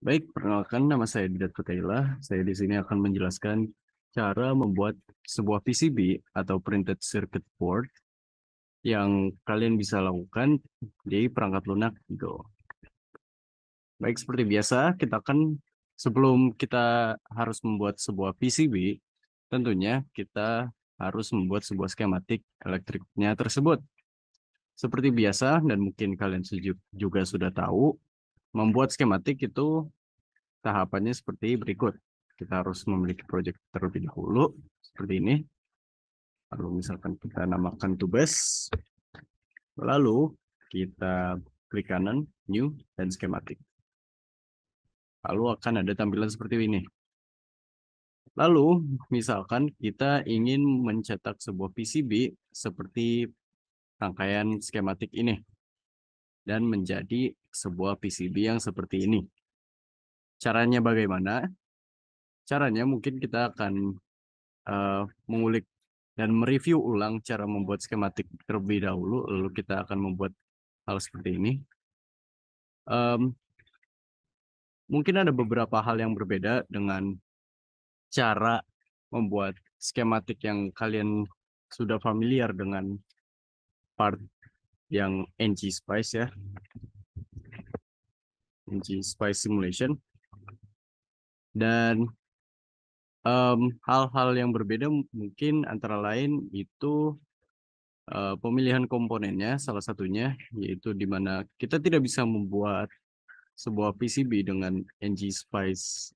Baik, perkenalkan nama saya Didat Fathaillah. Saya di sini akan menjelaskan cara membuat sebuah PCB atau printed circuit board yang kalian bisa lakukan di perangkat lunak Go. Baik, seperti biasa, sebelum kita harus membuat sebuah PCB, tentunya kita harus membuat sebuah skematik elektriknya tersebut. Seperti biasa, dan mungkin kalian juga sudah tahu, membuat skematik itu tahapannya seperti berikut. Kita harus memiliki project terlebih dahulu, seperti ini. Lalu misalkan kita namakan tugas, lalu kita klik kanan, new, dan schematic. Lalu akan ada tampilan seperti ini. Lalu, misalkan kita ingin mencetak sebuah PCB seperti rangkaian skematik ini, dan menjadi sebuah PCB yang seperti ini. Caranya bagaimana? Caranya mungkin kita akan mengulik dan mereview ulang cara membuat skematik terlebih dahulu, lalu kita akan membuat hal seperti ini. Mungkin ada beberapa hal yang berbeda dengan cara membuat skematik yang kalian sudah familiar dengan part yang ngSpice ya, ngSpice Simulation. Dan hal-hal yang berbeda mungkin antara lain itu pemilihan komponennya, salah satunya yaitu di mana kita tidak bisa membuat sebuah PCB dengan ngSpice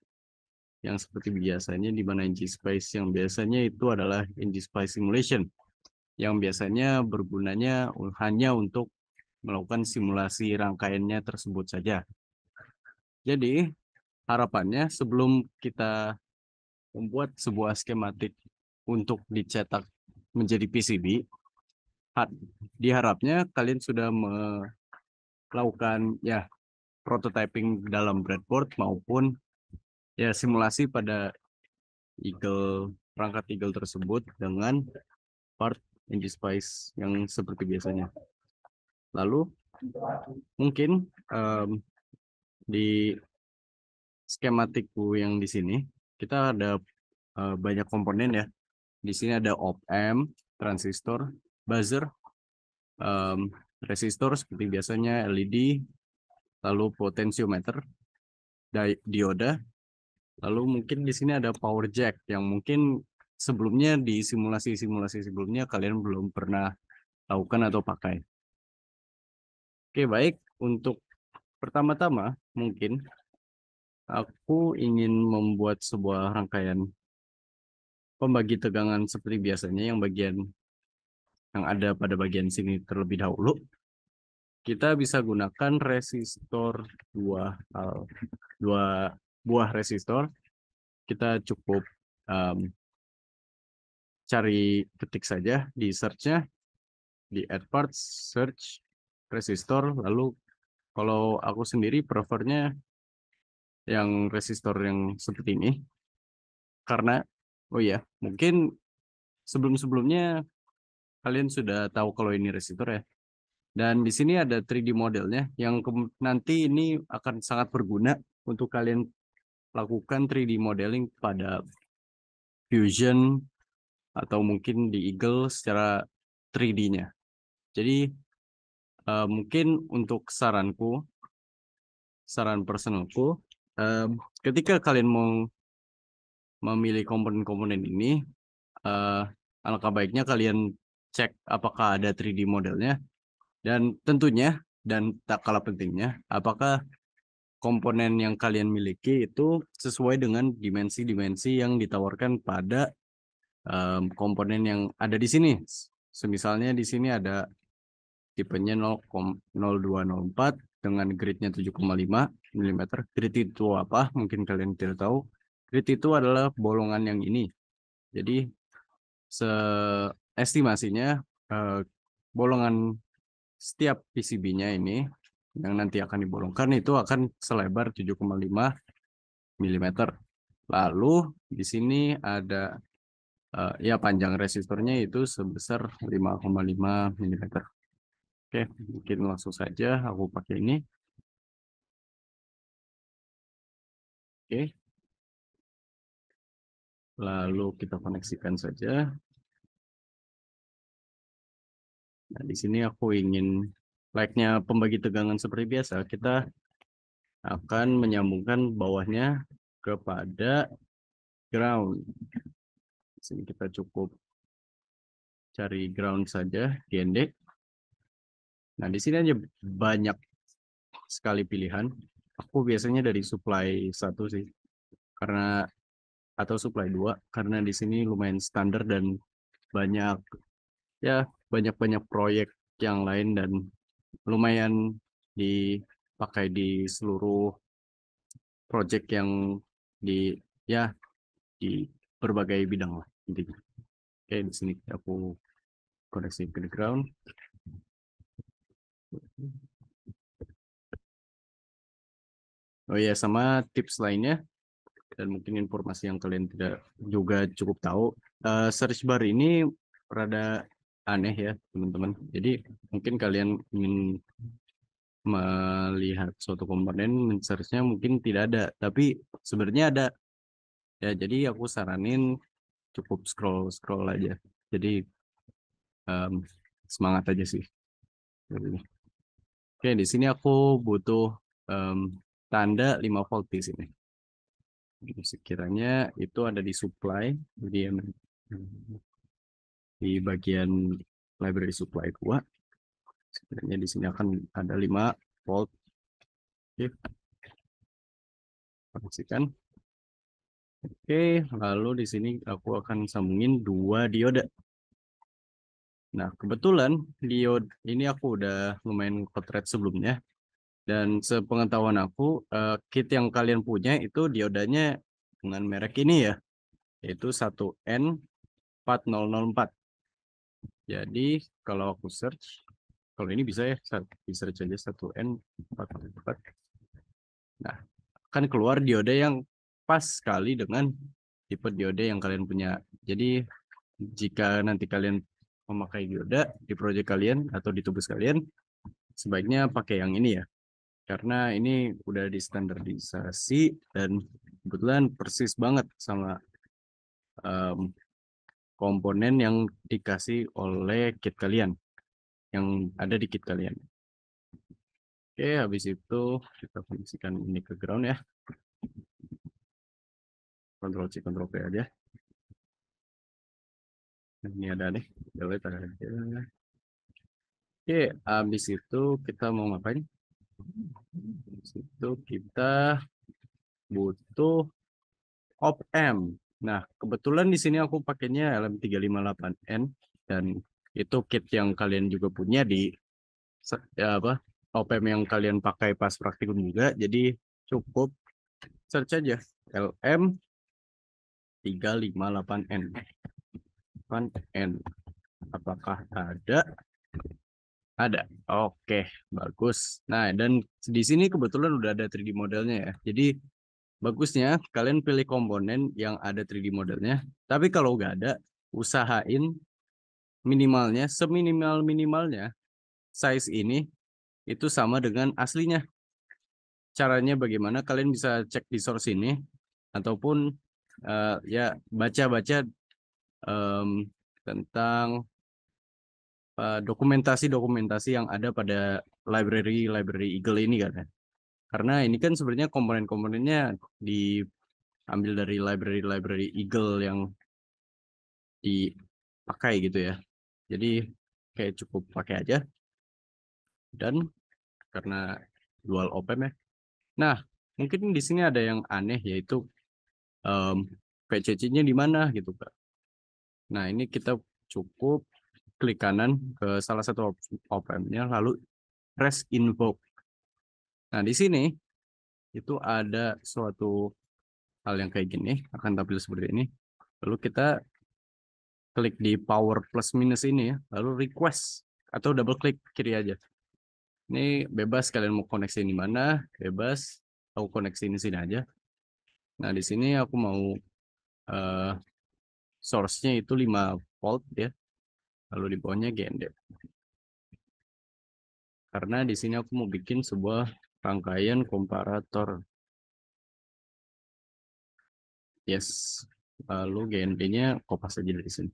yang seperti biasanya, di mana ngSpice yang biasanya itu adalah ngSpice Simulation yang biasanya bergunanya hanya untuk melakukan simulasi rangkaiannya tersebut saja. Jadi harapannya sebelum kita membuat sebuah skematik untuk dicetak menjadi PCB, diharapnya kalian sudah melakukan ya prototyping dalam breadboard maupun ya simulasi pada perangkat Eagle tersebut dengan part ngSpice yang seperti biasanya. Lalu mungkin di skematikku yang di sini kita ada banyak komponen ya. Di sini ada op-amp, transistor, buzzer, resistor seperti biasanya, LED, lalu potentiometer, dioda, lalu mungkin di sini ada power jack yang mungkin sebelumnya di simulasi-simulasi sebelumnya kalian belum pernah lakukan atau pakai. Oke, baik. Untuk pertama-tama mungkin aku ingin membuat sebuah rangkaian pembagi tegangan seperti biasanya yang ada pada bagian sini terlebih dahulu. Kita bisa gunakan resistor dua buah resistor. Kita cukup cari ketik saja di search-nya, di add parts, search resistor. Lalu kalau aku sendiri prefernya yang resistor yang seperti ini. Karena, oh ya, mungkin sebelum-sebelumnya kalian sudah tahu kalau ini resistor ya. Dan di sini ada 3D modelnya yang nanti ini akan sangat berguna untuk kalian lakukan 3D modeling pada Fusion atau mungkin di Eagle secara 3D-nya. Jadi mungkin untuk saran personalku, ketika kalian mau memilih komponen-komponen ini, alangkah baiknya kalian cek apakah ada 3D modelnya, dan tentunya dan tak kalah pentingnya, apakah komponen yang kalian miliki itu sesuai dengan dimensi-dimensi yang ditawarkan pada komponen yang ada di sini. Semisalnya di sini ada tipenya 0,0204 dengan gridnya 7,5 mm. Grid itu apa? Mungkin kalian tidak tahu. Grid itu adalah bolongan yang ini. Jadi estimasinya bolongan setiap PCB-nya ini yang nanti akan dibolongkan itu akan selebar 7,5 mm. Lalu di sini ada ya panjang resistornya itu sebesar 5,5 mm. Oke, mungkin langsung saja aku pakai ini. Oke, lalu kita koneksikan saja. Nah, di sini aku ingin like-nya pembagi tegangan seperti biasa. Kita akan menyambungkan bawahnya kepada ground. Di sini kita cukup cari ground saja, GND. Nah, di sini aja banyak sekali pilihan. Aku biasanya dari supply 1 sih, karena atau supply 2 karena di sini lumayan standar dan banyak ya banyak proyek yang lain dan lumayan dipakai di seluruh proyek yang di ya di berbagai bidang lah intinya. Oke, di sini aku koneksi ke the ground. Oh ya, sama tips lainnya dan mungkin informasi yang kalian tidak juga cukup tahu. Search bar ini rada aneh ya teman-teman. Jadi mungkin kalian ingin melihat suatu komponen, men-searchnya mungkin tidak ada, tapi sebenarnya ada. Ya, jadi aku saranin cukup scroll aja. Jadi em, semangat aja sih. Oke, di sini aku butuh em, tanda 5 volt di sini. Sekiranya itu ada di supply, jadi di bagian library supply 2. Sebenarnya di sini akan ada 5 volt. Oke, pastikan. Oke, lalu di sini aku akan sambungin 2 dioda. Nah, kebetulan diode ini aku udah lumayan kotret sebelumnya. Dan sepengetahuan aku, kit yang kalian punya itu diodanya dengan merek ini ya, yaitu 1N4004. Jadi kalau aku search, kalau ini bisa ya, di search aja 1N4004. Nah, akan keluar diode yang pas sekali dengan tipe diode yang kalian punya. Jadi jika nanti kalian memakai diode di proyek kalian atau di tubus kalian, sebaiknya pakai yang ini ya. Karena ini udah distandarisasi dan kebetulan persis banget sama em, komponen yang dikasih oleh kit kalian, yang ada di kit kalian. Oke, habis itu kita fungsikan ini ke ground ya. Ctrl C, Ctrl V aja. Ini ada nih, delete aja. Oke, habis itu kita mau ngapain? Habis itu kita butuh op amp. Nah, kebetulan di sini aku pakainya LM358N dan itu kit yang kalian juga punya di ya apa op amp yang kalian pakai pas praktikum juga. Jadi cukup search aja LM358N. N. Apakah ada? Ada. Oke, bagus. Nah, dan di sini kebetulan udah ada 3D modelnya ya. Jadi bagusnya kalian pilih komponen yang ada 3D modelnya. Tapi kalau nggak ada, usahain minimalnya, seminimal-minimalnya size ini itu sama dengan aslinya. Caranya bagaimana? Kalian bisa cek di source ini ataupun ya baca-baca em, tentang dokumentasi-dokumentasi yang ada pada library Eagle ini kan ya. Karena ini kan sebenarnya komponen-komponennya diambil dari library Eagle yang dipakai gitu ya. Jadi kayak cukup pakai aja dan karena dual op-amp ya. Nah, mungkin di sini ada yang aneh yaitu um, PCC-nya di mana gitu Kak. Nah, ini kita cukup klik kanan ke salah satu op-amp-nya lalu press invoke. Nah, di sini itu ada suatu hal yang kayak gini akan tampil seperti ini. Lalu kita klik di power plus minus ini ya, lalu request atau double klik kiri aja. Ini bebas kalian mau koneksi di mana, bebas. Aku koneksi ini sini aja. Nah, di sini aku mau uh, source-nya itu 5 volt ya. Lalu di bawahnya GND. Karena di sini aku mau bikin sebuah rangkaian komparator. Yes. Lalu GND-nya kopas aja dari sini.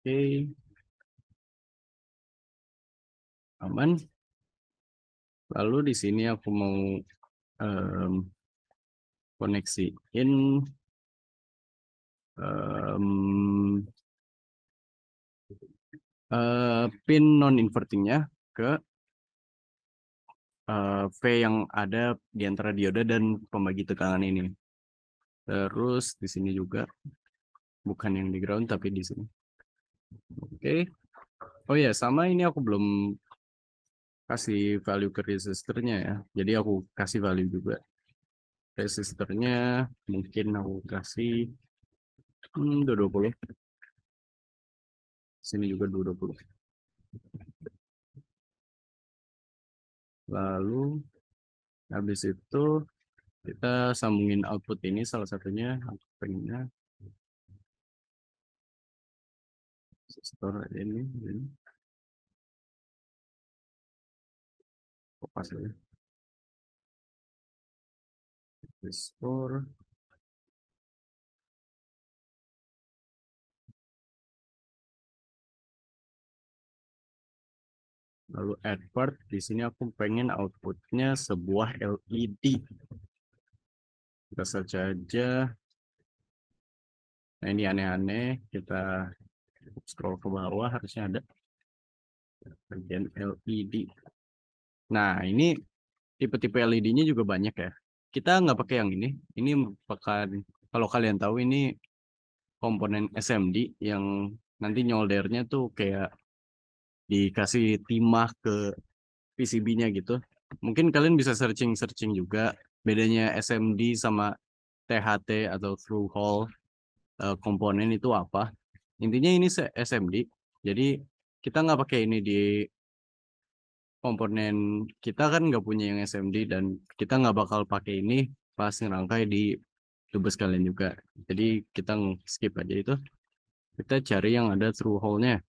Oke. Aman. Lalu di sini aku mau koneksiin pin non invertingnya ke V yang ada di antara dioda dan pembagi tekanan ini. Terus di sini juga bukan yang di ground tapi di sini. Oke. Oh ya, sama ini aku belum kasih value ke resistornya ya. Jadi aku kasih value juga. Resistornya mungkin aku kasih 220. Sini juga 220. Lalu habis itu kita sambungin output ini salah satunya aku pengennya resistor ini kopas ya. Resistor lalu add part di sini aku pengen outputnya sebuah LED. Kita search aja. Nah ini aneh-aneh, kita scroll ke bawah harusnya ada bagian LED. Nah ini tipe-tipe LED-nya juga banyak ya. Kita nggak pakai yang ini. Ini merupakan, kalau kalian tahu ini komponen SMD yang nanti nyoldernya tuh kayak dikasih timah ke PCB-nya gitu. Mungkin kalian bisa searching-searching juga bedanya SMD sama THT atau through hole komponen itu apa. Intinya ini SMD. Jadi kita nggak pakai ini di komponen, kita kan nggak punya yang SMD dan kita nggak bakal pakai ini pas ngerangkai di tubes kalian juga. Jadi kita skip aja itu. Kita cari yang ada through hole-nya.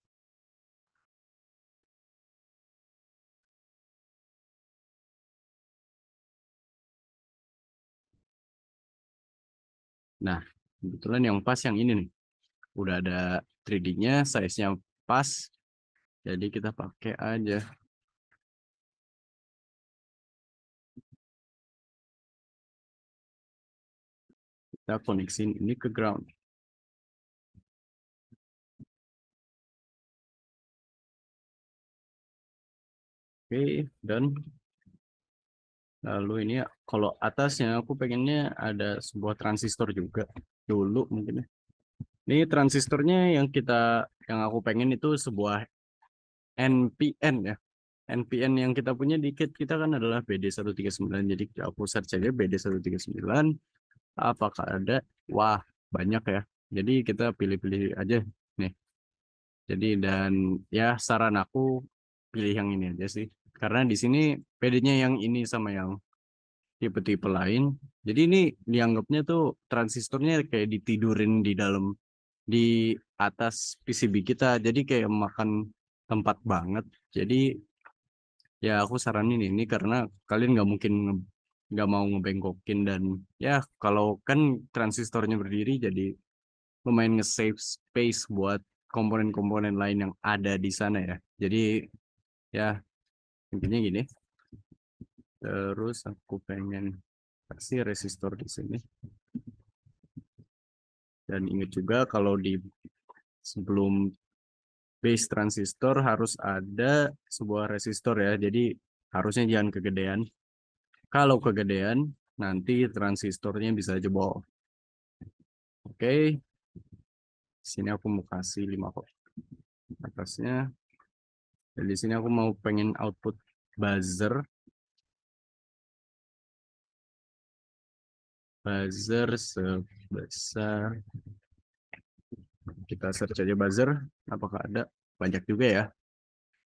Nah, kebetulan yang pas yang ini nih. Udah ada 3D-nya, size-nya pas. Jadi kita pakai aja. Kita koneksiin ini ke ground. Oke, dan lalu ini ya, kalau atasnya aku pengennya ada sebuah transistor juga dulu mungkin ya. Ini transistornya yang aku pengen itu sebuah NPN ya. NPN yang kita punya dikit kita kan adalah BD139. Jadi aku search aja BD139. Apakah ada? Wah, banyak ya. Jadi kita pilih-pilih aja nih. Jadi dan ya saran aku pilih yang ini aja sih. Karena di sini PD-nya yang ini sama yang tipe-tipe lain. Jadi ini dianggapnya tuh transistornya kayak ditidurin di dalam di atas PCB kita. Jadi kayak makan tempat banget. Jadi ya aku saranin ini karena kalian nggak mungkin nggak mau ngebengkokin dan ya kalau kan transistornya berdiri jadi lumayan nge-save space buat komponen-komponen lain yang ada di sana ya. Jadi ya intinya gini. Terus aku pengen kasih resistor di sini. Dan ingat juga kalau di sebelum base transistor harus ada sebuah resistor ya. Jadi harusnya jangan kegedean. Kalau kegedean nanti transistornya bisa jebol. Oke, sini aku mau kasih 5 volt atasnya. Dan di sini aku mau pengen output buzzer. Buzzer sebesar, kita search aja buzzer, apakah ada? Banyak juga ya.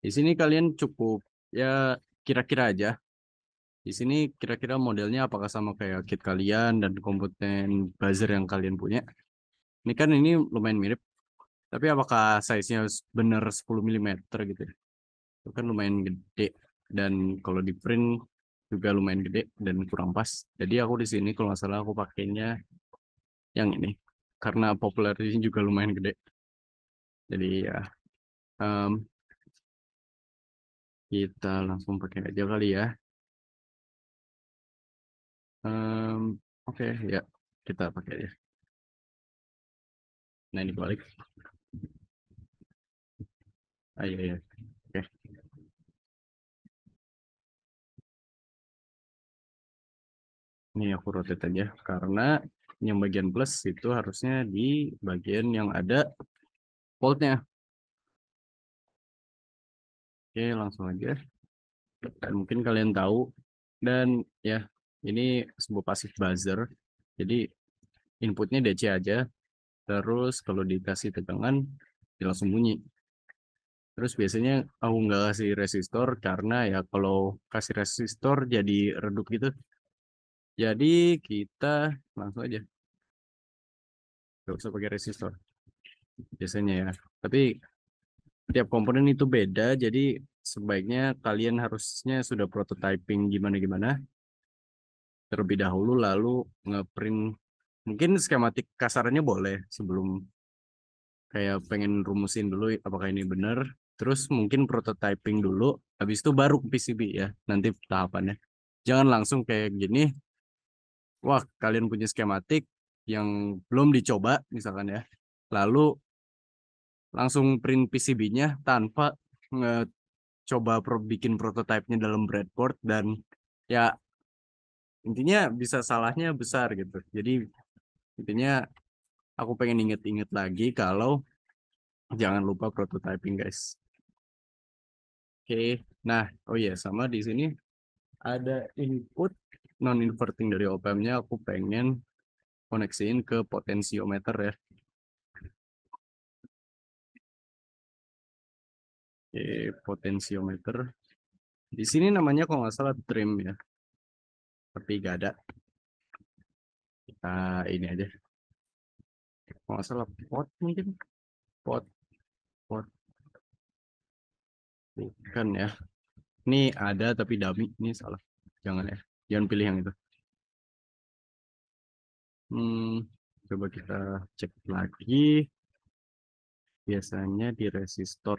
Di sini kalian cukup ya kira-kira aja. Di sini kira-kira modelnya apakah sama kayak kit kalian dan komponen buzzer yang kalian punya. Ini kan ini lumayan mirip. Tapi apakah size-nya benar 10 mm gitu ya? itu kan lumayan gede, dan kalau di print juga lumayan gede dan kurang pas. Jadi aku di sini kalau nggak salah aku pakainya yang ini karena popularity juga lumayan gede. Jadi ya em, kita langsung pakai aja kali ya. Oke ya, kita pakai aja. Nah ini balik. Ayo ya. Oke. Ini aku rotate aja karena yang bagian plus itu harusnya di bagian yang ada voltnya. Oke, langsung aja. Dan mungkin kalian tahu, dan ya ini sebuah pasif buzzer. Jadi inputnya DC aja, terus kalau dikasih tegangan dia langsung bunyi. Terus biasanya aku nggak kasih resistor karena ya kalau kasih resistor jadi redup gitu. Jadi kita langsung aja, nggak usah pakai resistor biasanya ya. Tapi tiap komponen itu beda, jadi sebaiknya kalian harusnya sudah prototyping gimana-gimana terlebih dahulu, lalu ngeprint mungkin skematik kasarnya boleh sebelum kayak pengen rumusin dulu apakah ini benar, terus mungkin prototyping dulu, habis itu baru ke PCB ya nanti tahapannya. Jangan langsung kayak gini, wah kalian punya skematik yang belum dicoba misalkan ya, lalu langsung print PCB-nya tanpa coba bikin prototipenya dalam breadboard, dan ya intinya bisa salahnya besar gitu. Jadi intinya aku pengen inget-inget lagi kalau jangan lupa prototyping guys. Oke, nah oh iya sama di sini ada input non inverting dari op-amp-nya, aku pengen koneksiin ke potensiometer ya. Oke, potensiometer di sini namanya kalau nggak salah trim ya, tapi gak ada. Kita ini aja, kalau nggak salah pot mungkin, pot pot bukan ya. Ini ada tapi dummy, ini salah. Jangan ya, jangan pilih yang itu. Hmm, coba kita cek lagi. Biasanya di resistor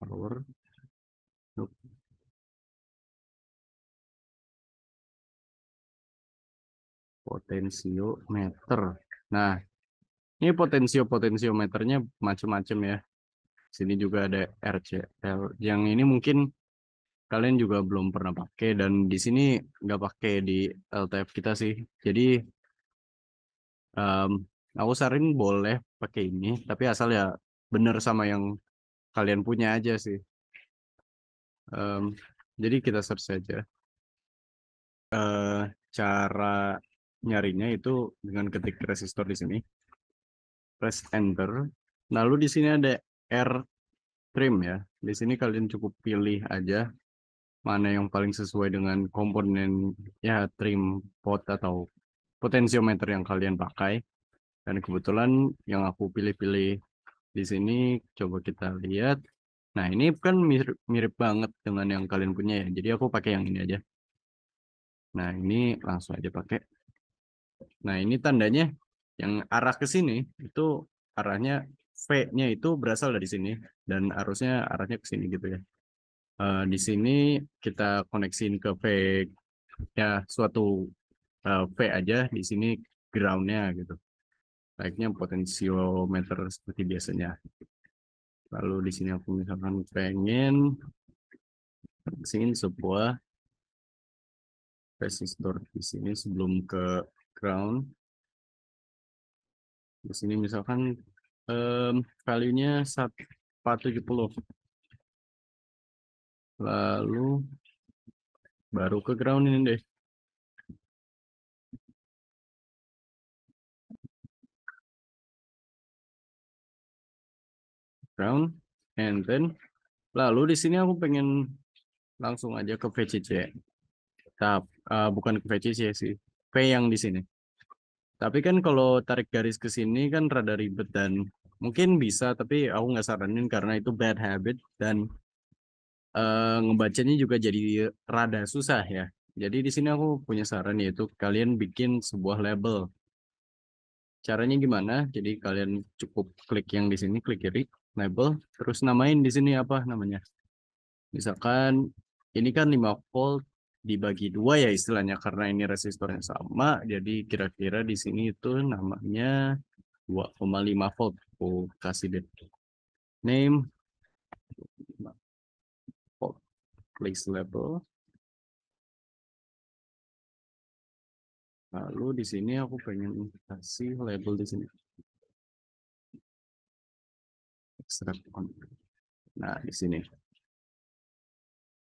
power, nope, potensiometer. Nah, ini potensiometernya macam-macam ya. Sini juga ada RCL. Yang ini mungkin kalian juga belum pernah pakai, dan di sini nggak pakai di LTF kita sih. Jadi em, aku saranin boleh pakai ini, tapi asal ya bener sama yang kalian punya aja sih. Em, jadi kita search saja. Cara nyarinya itu dengan ketik resistor di sini, press enter. Lalu di sini ada R trim ya. Di sini kalian cukup pilih aja mana yang paling sesuai dengan komponen ya trim pot atau potensiometer yang kalian pakai. Dan kebetulan yang aku pilih-pilih di sini, coba kita lihat. Nah, ini kan mirip, mirip banget dengan yang kalian punya ya. Jadi aku pakai yang ini aja. Nah, ini langsung aja pakai. Nah, ini tandanya yang arah ke sini itu arahnya V-nya itu berasal dari sini, dan arusnya arahnya ke sini gitu ya. Di sini kita koneksiin ke V ya, suatu V aja, di sini groundnya gitu. Baiknya potensiometer seperti biasanya. Lalu di sini aku misalkan pengen koneksiin sebuah resistor di sini sebelum ke ground. Di sini misalkan value-nya 470. Lalu baru ke ground ini deh. Ground, and then lalu di sini aku pengen langsung aja ke VCC. Bukan ke VCC sih, V yang di sini. Tapi kan kalau tarik garis ke sini kan rada ribet dan Mungkin bisa, tapi aku nggak saranin karena itu bad habit dan ngebacanya juga jadi rada susah ya. Jadi di sini aku punya saran yaitu kalian bikin sebuah label. Caranya gimana? Jadi kalian cukup klik yang di sini, klik kiri, label, terus namain di sini apa namanya. Misalkan ini kan 5 volt dibagi dua ya istilahnya karena ini resistornya sama, jadi kira-kira di sini itu namanya 2,5 volt. Aku kasih deh name volt, place label. Lalu di sini aku pengen kasih label di sini. Extract on. Nah, di sini.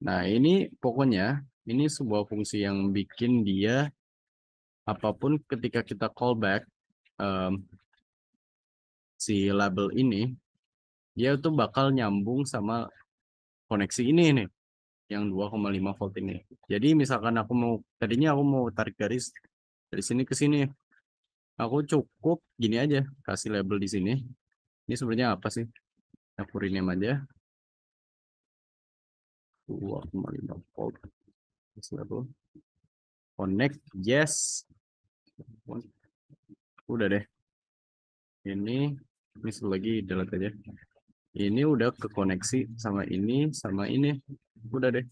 Nah, ini pokoknya ini sebuah fungsi yang bikin dia apapun ketika kita callback si label ini, dia tuh bakal nyambung sama koneksi ini nih, yang 2,5 volt ini. Jadi misalkan tadinya aku mau tarik garis dari sini ke sini, aku cukup gini aja, kasih label di sini. Ini sebenarnya apa sih? Aku rename aja 2,5 volt. Kasih label. Connect, yes. Udah deh. Ini lagi delete aja. Ini udah kekoneksi sama ini. Udah deh.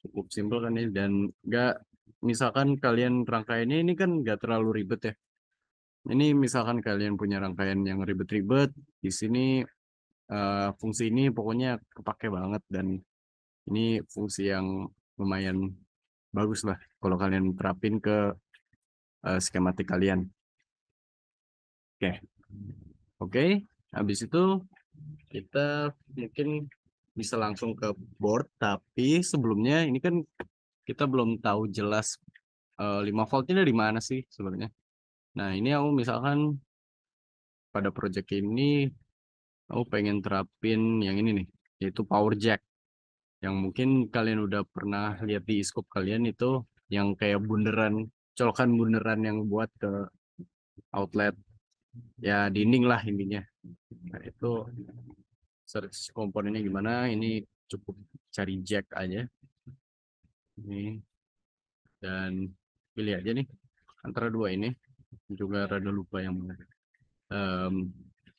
Cukup simpel kan ini dan nggak misalkan kalian rangkaiannya ini kan nggak terlalu ribet ya. Ini misalkan kalian punya rangkaian yang ribet-ribet, di sini fungsi ini pokoknya kepake banget dan ini fungsi yang lumayan bagus lah kalau kalian terapin ke skematik kalian. Oke, oke. Habis itu kita mungkin bisa langsung ke board, tapi sebelumnya ini kan kita belum tahu jelas 5 voltnya dari mana sih sebenarnya. Nah, ini aku misalkan pada project ini aku pengen terapin yang ini nih, yaitu power jack. Yang mungkin kalian udah pernah lihat di scope kalian itu yang kayak bunderan, colokan bunderan yang buat ke outlet ya dinding lah intinya. Nah, itu search komponennya gimana? Ini cukup cari jack aja. Ini dan pilih aja nih antara dua ini. Juga rada lupa yang mana. Em,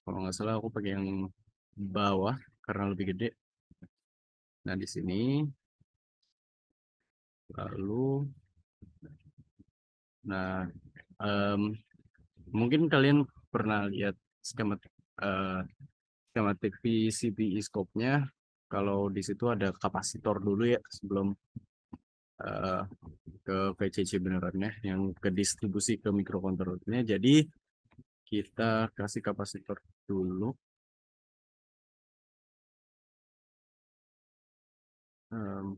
kalau nggak salah aku pakai yang bawah karena lebih gede. Nah di sini lalu, nah em, mungkin kalian pernah lihat skematik skematik PCBE scope-nya. Kalau di situ ada kapasitor dulu ya sebelum eh, ke VCC benerannya yang ke distribusi ke mikrokontrolernya. Jadi kita kasih kapasitor dulu.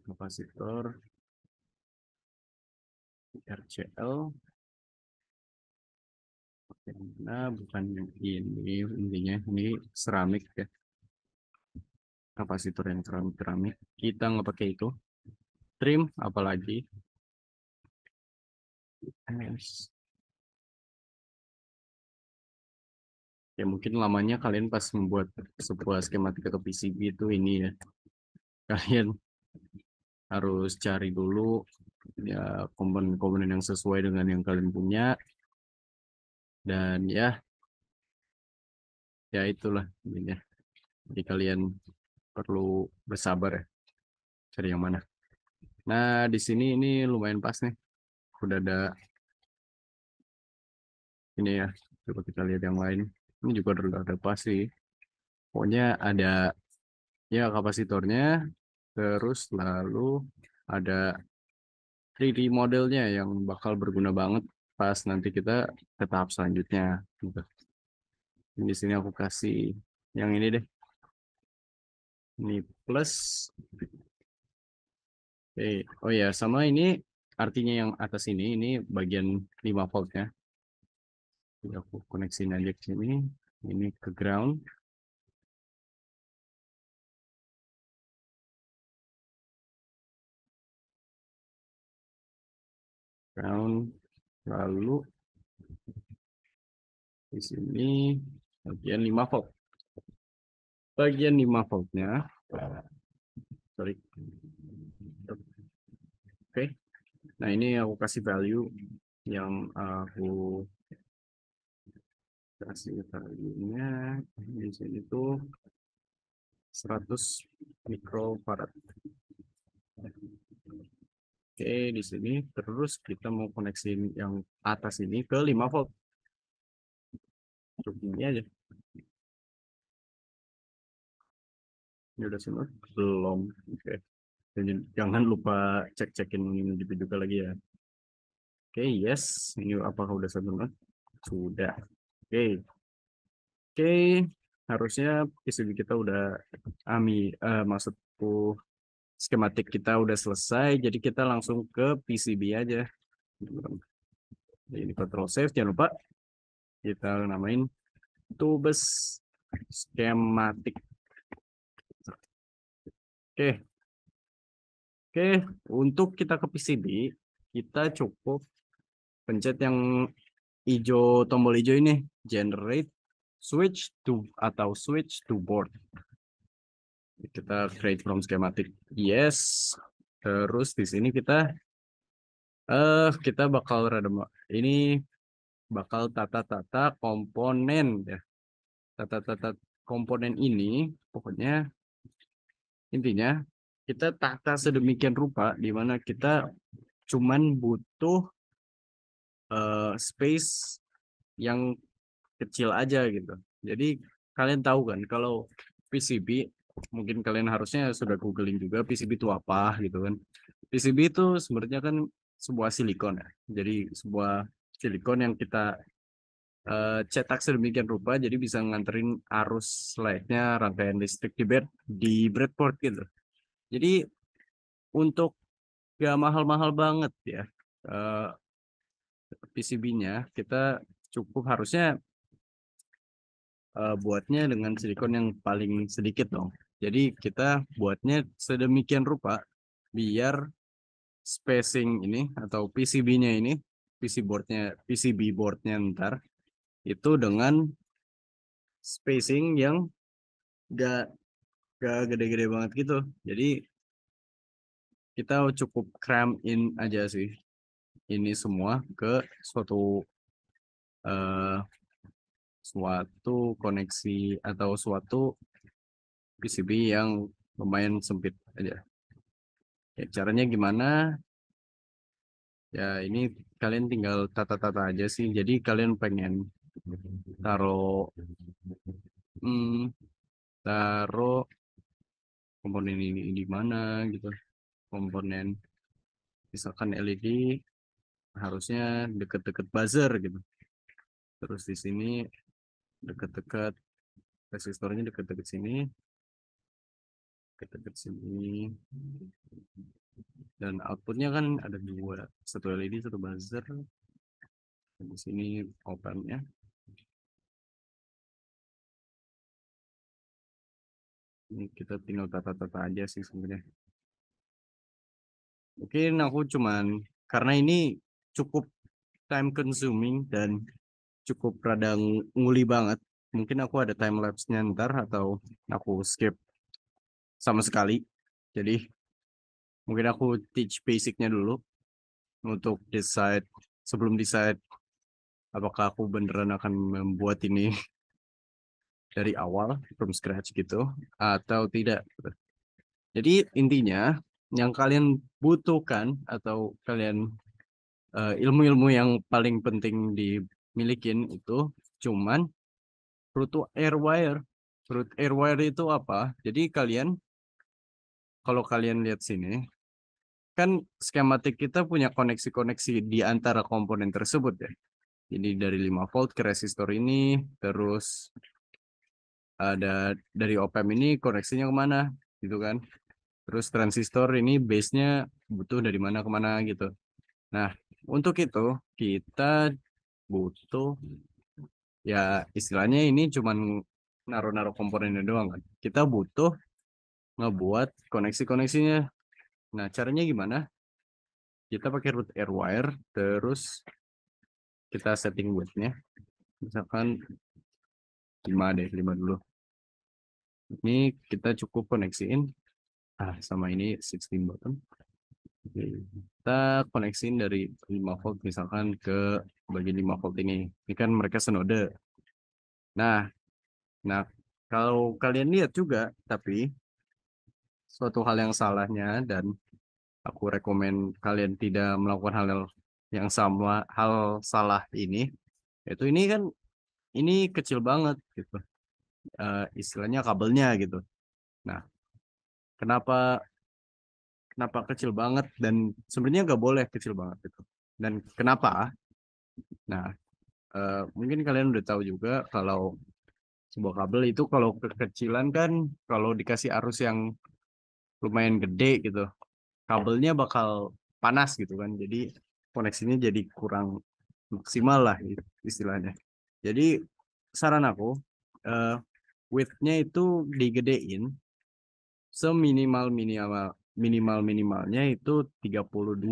Kapasitor RCL. Nah, bukan yang ini intinya ini seramik ya, kapasitor yang keramik kita nggak pakai itu. Trim apalagi ya mungkin lamanya kalian pas membuat sebuah skematik atau PCB itu ini ya, kalian harus cari dulu ya komponen-komponen yang sesuai dengan yang kalian punya dan ya itulah ini ya. Jadi kalian perlu bersabar ya cari yang mana. Nah di sini ini lumayan pas nih, udah ada ini ya. Coba kita lihat yang lain. Ini juga udah ada pas sih. Pokoknya ada ya kapasitornya, terus lalu ada 3D modelnya yang bakal berguna banget pas nanti kita ke tahap selanjutnya. Gitu. Di sini aku kasih yang ini deh. Ini plus. Oh ya, sama ini artinya yang atas ini bagian 5 voltnya. Jadi aku koneksiin aja ke sini. Ini ke ground. Ground. Lalu di sini bagian 5 volt. Bagian 5 voltnya, sorry. Oke. Nah, ini aku kasih value yang aku kasih value-nya di sini tuh 100 mikrofarad. Oke, di sini terus kita mau koneksi yang atas ini ke 5 volt. Cukup ini aja. Ini udah semua? Belum. Oke. Jangan lupa cek-cekin gitu juga lagi ya. Oke, yes. Ini apakah udah sempurna? Sudah. Oke. Oke. Harusnya PCB kita udah maksudku skematik kita udah selesai. Jadi kita langsung ke PCB aja. Ini control save. Jangan lupa kita namain tubes skematik. Oke. Oke, untuk kita ke PCB, kita cukup pencet yang hijau, tombol hijau ini, generate switch to atau switch to board. Kita create from schematic. Yes. Terus di sini kita bakal ini bakal tata-tata komponen ya. Tata-tata komponen ini pokoknya intinya kita tata sedemikian rupa di mana kita cuman butuh space yang kecil aja gitu. Jadi kalian tahu kan kalau PCB mungkin kalian harusnya sudah googling juga PCB itu apa gitu kan. PCB itu sebenarnya kan sebuah silikon ya. Jadi sebuah silikon yang kita cetak sedemikian rupa jadi bisa nganterin arus layaknya rangkaian listrik di breadboard gitu. Jadi untuk gak mahal-mahal banget ya PCB-nya kita cukup harusnya buatnya dengan silikon yang paling sedikit dong. Jadi kita buatnya sedemikian rupa biar spacing ini atau PCB-nya ini, PCB boardnya ntar itu dengan spacing yang gak gede-gede banget gitu. Jadi kita cukup cram in aja sih ini semua ke eh, suatu koneksi atau suatu PCB yang lumayan sempit aja. Ya, caranya gimana? Ya, ini kalian tinggal tata-tata aja sih. Jadi kalian pengen taruh hmm, taruh komponen ini di mana gitu. Komponen misalkan LED harusnya deket-deket buzzer gitu. Terus di sini deket-deket resistornya deket-deket sini, deket-deket sini. Dan outputnya kan ada dua, satu LED, satu buzzer. Di sini opennya. Ini kita tinggal tata-tata aja sih sebenarnya. Mungkin aku cuman karena ini cukup time consuming dan cukup rada nguli banget. Mungkin aku ada time lapse-nya ntar atau aku skip sama sekali. Jadi mungkin aku teach basic-nya dulu untuk sebelum decide apakah aku beneran akan membuat ini dari awal from scratch gitu atau tidak. Jadi intinya yang kalian butuhkan atau kalian ilmu-ilmu yang paling penting dimilikin itu cuman root to air wire. Root air wire itu apa? Jadi kalau kalian lihat sini, kan skematik kita punya koneksi-koneksi di antara komponen tersebut ya. Jadi dari 5 volt ke resistor ini, terus ada dari op-amp ini koneksinya kemana gitu kan. Terus transistor ini base-nya butuh dari mana ke mana gitu. Nah, untuk itu kita butuh ya istilahnya ini cuman naruh-naruh komponennya doang kan. Kita butuh ngebuat koneksi-koneksinya. Nah, caranya gimana? Kita pakai root air wire, terus kita setting width-nya. Misalkan 5 dulu. Ini kita cukup koneksiin sama ini 16 bottom. Oke, kita koneksiin dari 5 volt misalkan ke bagian 5 volt ini. Ini kan mereka senode. Nah, kalau kalian lihat juga, tapi suatu hal yang salahnya dan aku rekomen kalian tidak melakukan hal yang sama, hal salah ini, yaitu ini kan ini kecil banget gitu. Istilahnya kabelnya gitu. Nah, kenapa kenapa kecil banget dan sebenarnya nggak boleh kecil banget gitu. Dan kenapa? Nah, mungkin kalian udah tahu juga kalau sebuah kabel itu kalau kekecilan kan kalau dikasih arus yang lumayan gede gitu, kabelnya bakal panas gitu kan. Jadi koneksinya jadi kurang maksimal lah istilahnya. Jadi saran aku eh, width-nya itu digedein seminimal minimalnya itu 32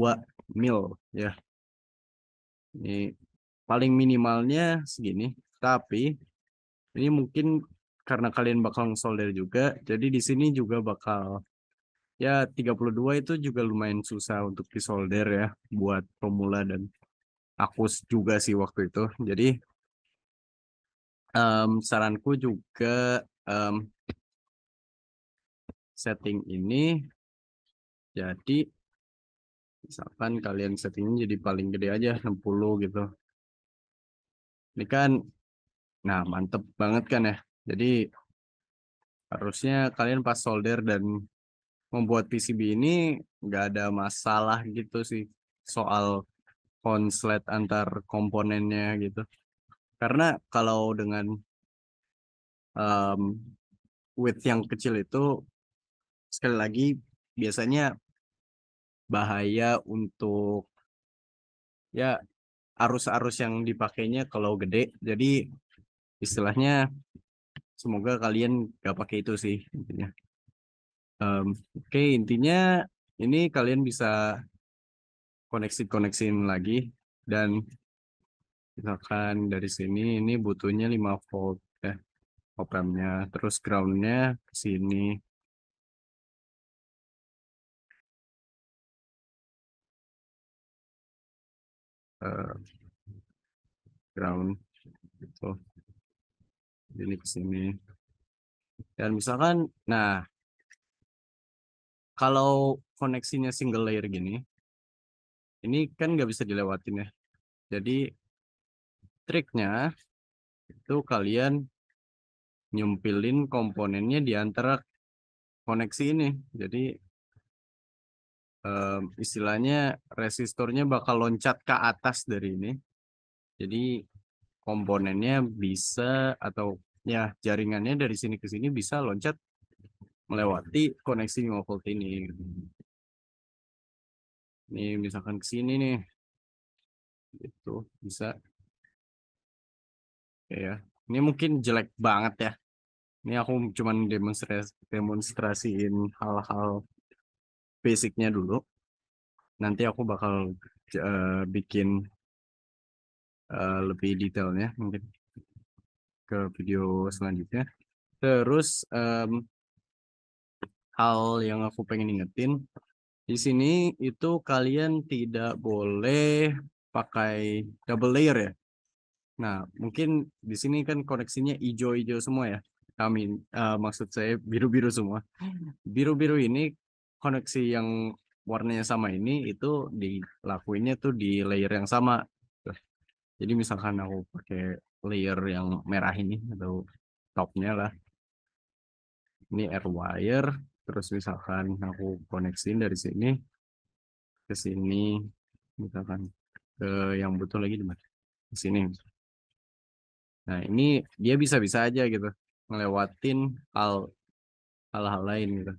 mil ya. Ini paling minimalnya segini, tapi ini mungkin karena kalian bakal solder juga, jadi di sini juga bakal ya 32 itu juga lumayan susah untuk disolder ya buat pemula dan aku juga sih waktu itu. Jadi saranku juga em, setting ini jadi misalkan kalian settingnya jadi paling gede aja 60 gitu. Ini kan nah mantep banget kan ya. Jadi harusnya kalian pas solder dan membuat PCB ini nggak ada masalah gitu sih soal konslet antar komponennya gitu. Karena kalau dengan um, width yang kecil itu sekali lagi biasanya bahaya untuk ya arus-arus yang dipakainya kalau gede. Jadi istilahnya semoga kalian gak pakai itu sih intinya. Oke, intinya ini kalian bisa koneksiin lagi dan misalkan dari sini ini butuhnya 5 volt ya op-ampnya, terus groundnya ke sini, eh, ground gitu, ini ke sini. Dan misalkan, nah kalau koneksinya single layer gini, ini kan nggak bisa dilewatin ya. Jadi triknya itu kalian nyumpilin komponennya di antara koneksi ini. Jadi istilahnya resistornya bakal loncat ke atas dari ini. Jadi komponennya bisa atau ya jaringannya dari sini ke sini bisa loncat melewati koneksi 5 volt ini. Ini misalkan ke sini nih, itu bisa ya. Ini mungkin jelek banget ya. Ini aku cuman demonstrasiin hal-hal basicnya dulu. Nanti aku bakal bikin lebih detailnya mungkin ke video selanjutnya. Terus hal yang aku pengen ingetin di sini itu kalian tidak boleh pakai double layer ya. Nah, mungkin di sini kan koneksinya hijau-hijau semua ya. Maksud saya biru-biru semua. Biru-biru ini koneksi yang warnanya sama ini itu dilakuinnya tuh di layer yang sama. Tuh. Jadi misalkan aku pakai layer yang merah ini atau topnya lah. Ini air wire. Terus misalkan aku koneksiin dari sini ke sini. Misalkan ke yang butuh lagi di mana? Ke sini. Nah, ini dia bisa-bisa aja gitu ngelewatin hal hal-hal lain gitu.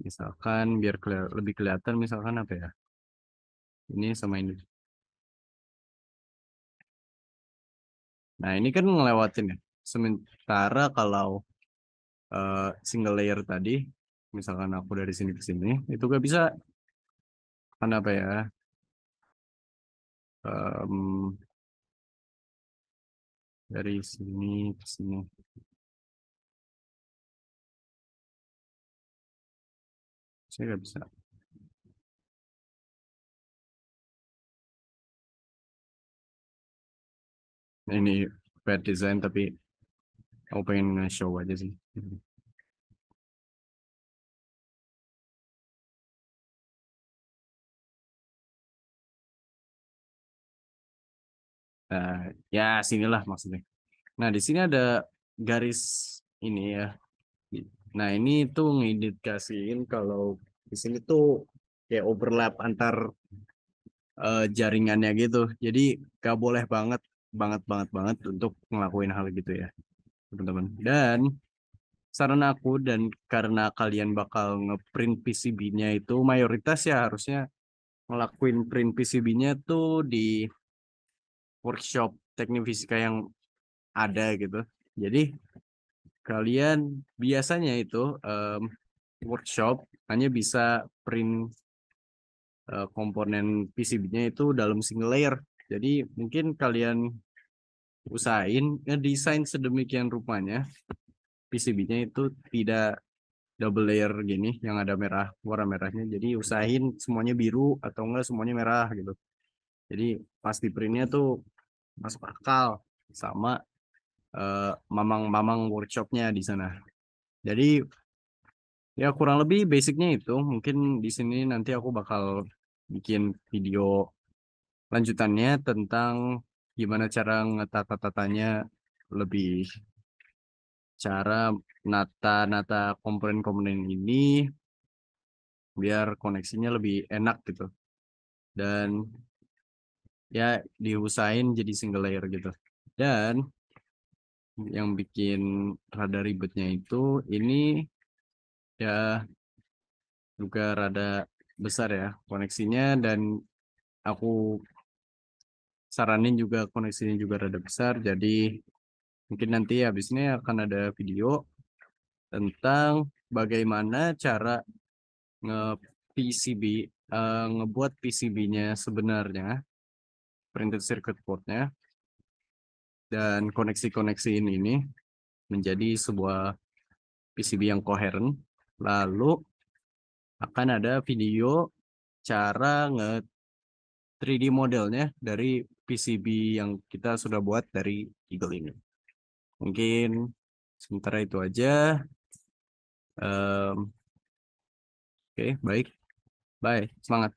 Misalkan biar lebih kelihatan misalkan apa ya? Ini sama ini. Nah, ini kan ngelewatin ya. Sementara kalau single layer tadi, misalkan aku dari sini ke sini, itu gak bisa. Kan apa ya? Em, dari sini ke sini. Saya nggak bisa. Nah, ini bad design tapi aku pengen nge-show aja sih. Nah, ya sinilah maksudnya. Nah, di sini ada garis ini ya. Nah, ini tuh ngindikasiin kalau di sini tuh kayak overlap antar jaringannya gitu. Jadi gak boleh banget untuk ngelakuin hal gitu ya, teman-teman. Dan saran aku dan karena kalian bakal ngeprint PCB-nya itu mayoritas ya harusnya ngelakuin print PCB-nya tuh di workshop teknik fisika yang ada gitu. Jadi kalian biasanya itu workshop hanya bisa print komponen PCB-nya itu dalam single layer. Jadi mungkin kalian usahain ngedesain sedemikian rupanya PCB-nya itu tidak double layer gini yang ada merah warna merahnya. Jadi usahain semuanya biru atau enggak semuanya merah gitu. Jadi pasti printnya tuh masuk akal sama mamang-mamang workshopnya di sana. Jadi ya kurang lebih basicnya itu. Mungkin di sini nanti aku bakal bikin video lanjutannya tentang gimana cara ngetata-tatanya lebih cara nata-nata komponen-komponen ini biar koneksinya lebih enak gitu. Dan ya diusahain jadi single layer gitu. Dan yang bikin rada ribetnya itu ini ya juga rada besar ya koneksinya dan aku saranin juga koneksinya juga rada besar. Jadi mungkin nanti habis ini akan ada video tentang bagaimana cara nge PCB ngebuat PCB-nya sebenarnya printed circuit board-nya dan koneksi-koneksi ini menjadi sebuah PCB yang koheren. Lalu akan ada video cara nge 3D modelnya dari PCB yang kita sudah buat dari Eagle ini. Mungkin sementara itu aja. Oke, baik. Bye. Semangat.